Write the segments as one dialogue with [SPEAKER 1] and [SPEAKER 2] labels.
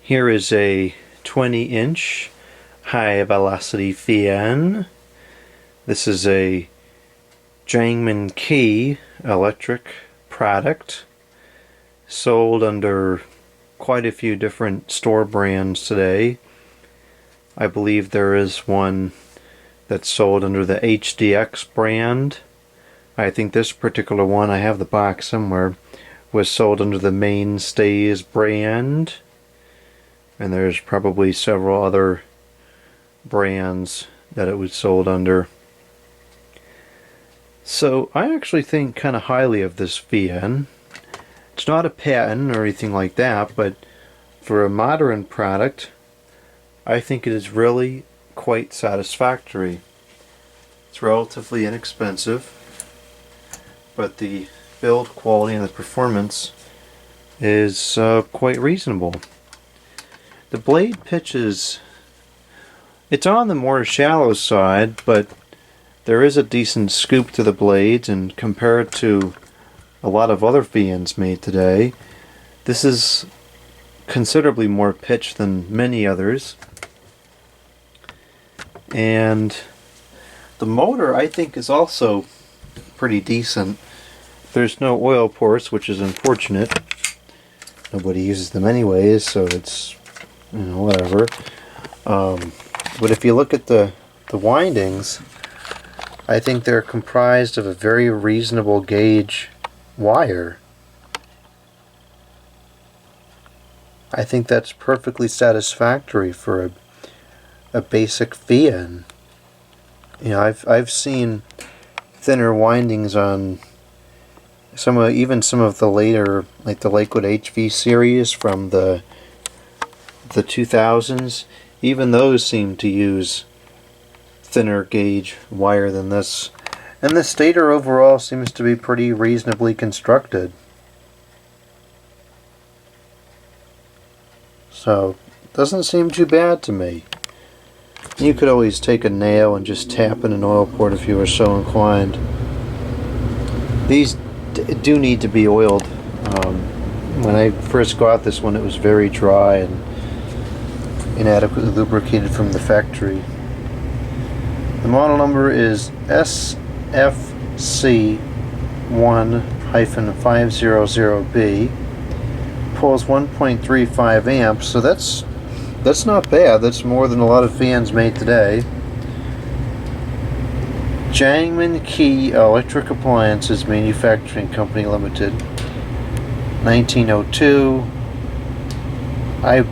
[SPEAKER 1] Here is a 20-inch high-velocity fan. This is a Jaingmen Keye Electric product, sold under quite a few different store brands today. I believe there is one that's sold under the HDX brand. I think this particular one, I have the box somewhere, was sold under the Mainstays brand. And there's probably several other brands that it was sold under. So I actually think kind of highly of this fan. It's not a patent or anything like that, but for a modern product, I think it is really quite satisfactory. It's relatively inexpensive, but the build quality and the performance is quite reasonable. The blade pitch it's on the more shallow side, but there is a decent scoop to the blades, and compared to a lot of other fans made today, this is considerably more pitch than many others. And the motor, I think, is also pretty decent. There's no oil ports, which is unfortunate. Nobody uses them anyways, so it's, you know, whatever. But if you look at the windings, I think they're comprised of a very reasonable gauge wire. I think that's perfectly satisfactory for a basic fan. You know, I've seen thinner windings on even some of the later, like the Lakewood HV series from the 2000s. Even those seem to use thinner gauge wire than this. And the stator overall seems to be pretty reasonably constructed. So, doesn't seem too bad to me. You could always take a nail and just tap in an oil port if you were so inclined. These do need to be oiled. When I first got this one, it was very dry and inadequately lubricated from the factory. The model number is SFC1-500B. Pulls 1.35 amps, so that's not bad. That's more than a lot of fans made today. Jaingmen Keye Electric Appliances Manufacturing Company Limited, 1902. I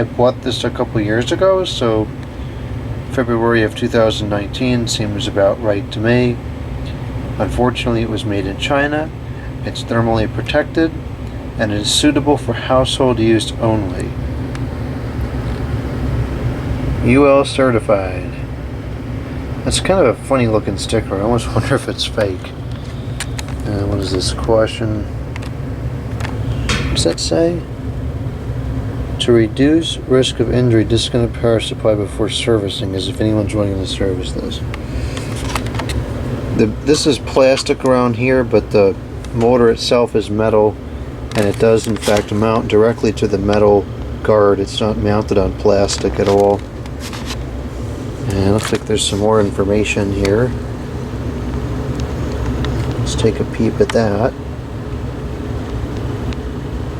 [SPEAKER 1] bought this a couple years ago, so February of 2019 seems about right to me. Unfortunately, it was made in China. It's thermally protected, and it is suitable for household use only. UL certified. That's kind of a funny looking sticker. I almost wonder if it's fake. What is this? Caution. What's that say? To reduce risk of injury, disconnect power supply before servicing, as if anyone joining the service does. This is plastic around here, but the motor itself is metal, and it does in fact mount directly to the metal guard. It's not mounted on plastic at all. And it looks like there's some more information here. Let's take a peep at that.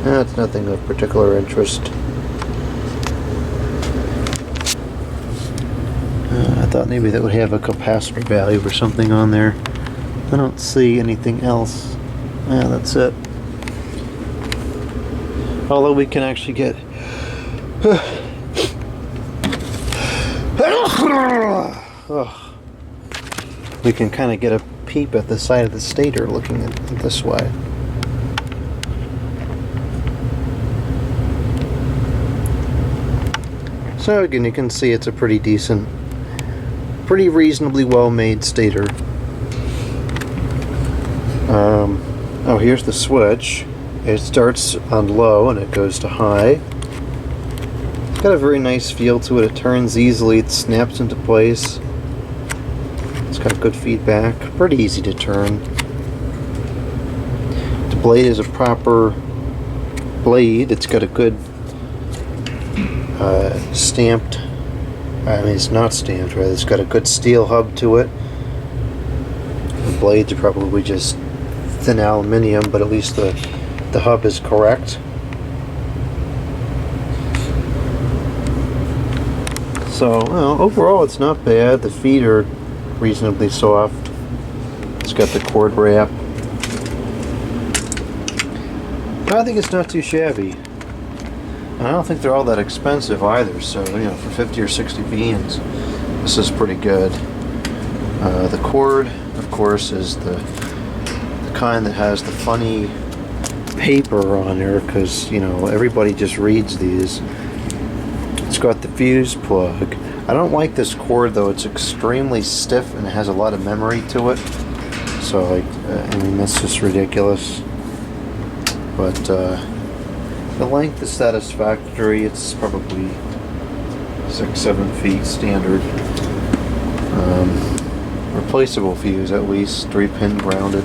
[SPEAKER 1] That's nothing of particular interest. I thought maybe that would have a capacitor value or something on there. I don't see anything else. Yeah, that's it. Although we can actually get we can kind of get a peep at the side of the stator looking at it this way. So again, you can see it's a pretty decent, pretty reasonably well made stator. Oh, here's the switch. It starts on low and it goes to high. It's got a very nice feel to it. It turns easily, it snaps into place. It's got good feedback, pretty easy to turn. The blade is a proper blade. It's got a good stamped. I mean, it's not stamped, right? It's got a good steel hub to it. The blades are probably just thin aluminum, but at least the hub is correct. So, well, overall it's not bad. The feet are reasonably soft. It's got the cord wrap. I think it's not too shabby. I don't think they're all that expensive either, so, you know, for 50 or 60 beans, this is pretty good. The cord, of course, is the kind that has the funny paper on there, because, you know, everybody just reads these. It's got the fuse plug. I don't like this cord, though. It's extremely stiff and it has a lot of memory to it. So, like, I mean, that's just ridiculous. But, the length is satisfactory. It's probably 6-7 feet standard. Replaceable fuse, at least 3-pin grounded.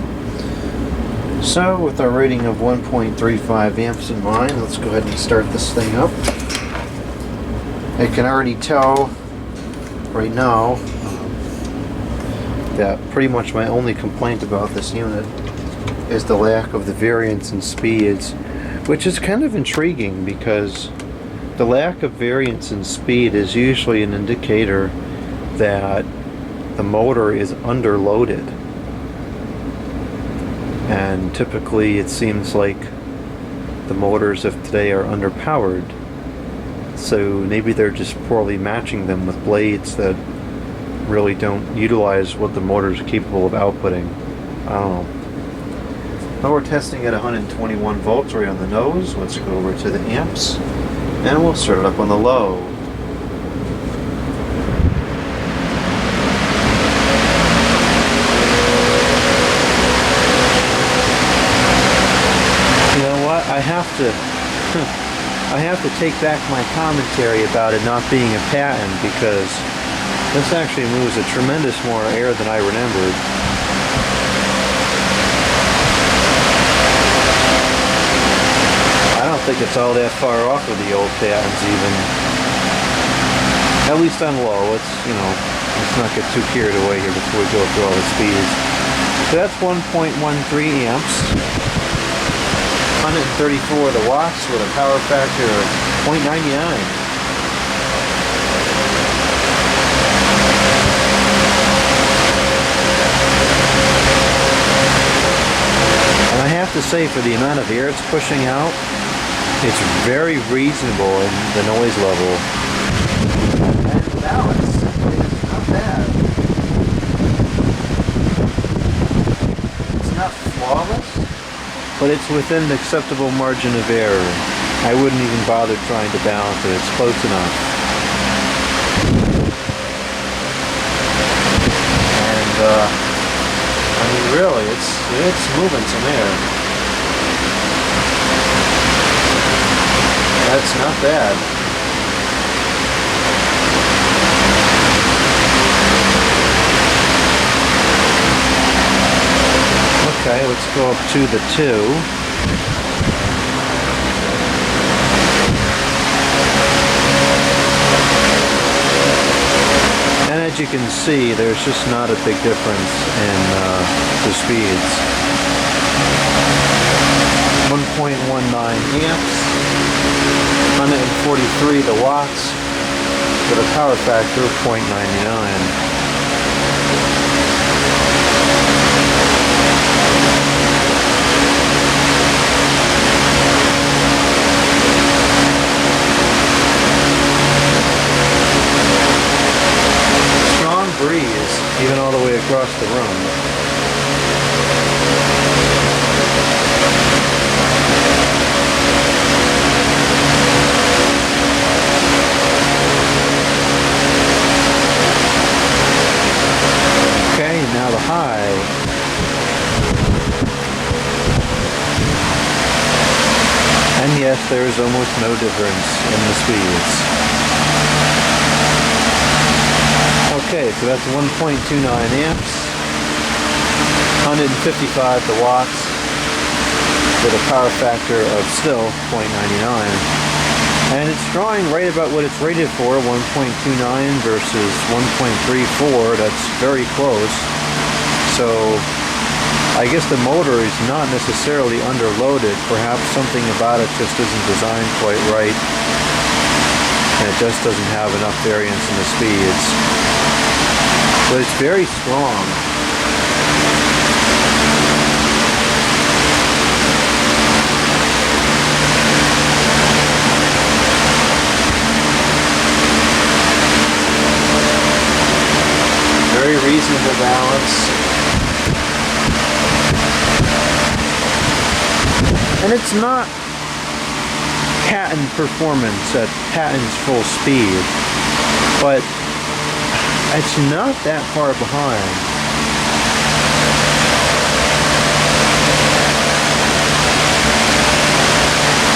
[SPEAKER 1] So with our rating of 1.35 amps in mind, let's go ahead and start this thing up. I can already tell right now that pretty much my only complaint about this unit is the lack of the variance in speeds, which is kind of intriguing because the lack of variance in speed is usually an indicator that the motor is underloaded. And typically it seems like the motors of today are underpowered. So maybe they're just poorly matching them with blades that really don't utilize what the motor is capable of outputting. I don't know. Now we're testing at 121 volts right on the nose. Let's go over to the amps and we'll start it up on the low. You know what? I have to take back my commentary about it not being a patent, because this actually moves a tremendous more air than I remembered. I don't think it's all that far off of the old patents even. At least on low. It's, you know, let's not get too carried away here before we go through all the speeds. So that's 1.13 amps. 134 the watts with a power factor of 0.99. And I have to say, for the amount of air it's pushing out, it's very reasonable in the noise level. And the balance is not bad. It's not flawless, but it's within the acceptable margin of error. I wouldn't even bother trying to balance it. It's close enough. And I mean, really, it's moving some air. That's not bad. Okay, let's go up to the 2. And as you can see, there's just not a big difference in the speeds. 1.19 amps, 143 the watts, with a power factor of 0.99. Breeze, even all the way across the room. Okay, now the high. And yes, there is almost no difference in the speeds. Okay, so that's 1.29 amps, 155 the watts, with a power factor of still 0.99. And it's drawing right about what it's rated for, 1.29 versus 1.34. That's very close. So I guess the motor is not necessarily underloaded. Perhaps something about it just isn't designed quite right, and it just doesn't have enough variance in the speeds. But it's very strong. Very reasonable balance. And it's not patent performance at patent's full speed, but it's not that far behind.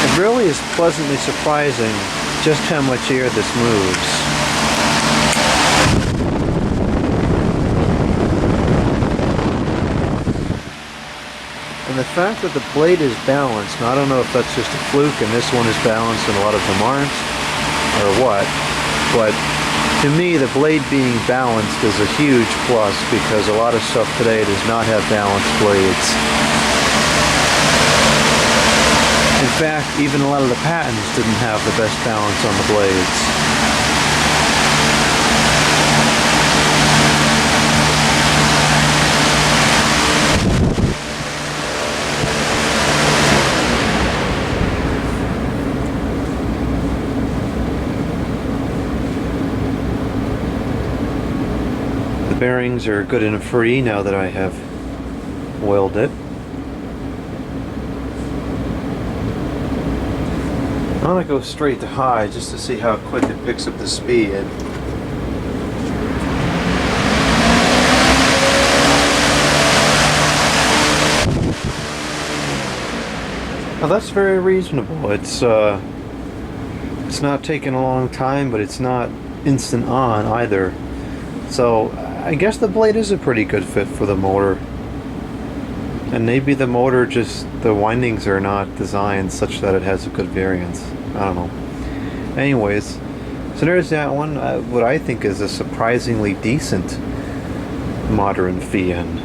[SPEAKER 1] It really is pleasantly surprising just how much air this moves. And the fact that the blade is balanced, now I don't know if that's just a fluke and this one is balanced and a lot of them aren't, or what, but to me the blade being balanced is a huge plus, because a lot of stuff today does not have balanced blades. In fact, even a lot of the patents didn't have the best balance on the blades. Bearings are good and free now that I have oiled it. I'm going to go straight to high just to see how quick it picks up the speed. Now that's very reasonable. It's not taking a long time, but it's not instant on either. So I guess the blade is a pretty good fit for the motor. And maybe the motor just, the windings are not designed such that it has a good variance. I don't know. Anyways, so there's that one. What I think is a surprisingly decent modern Fian.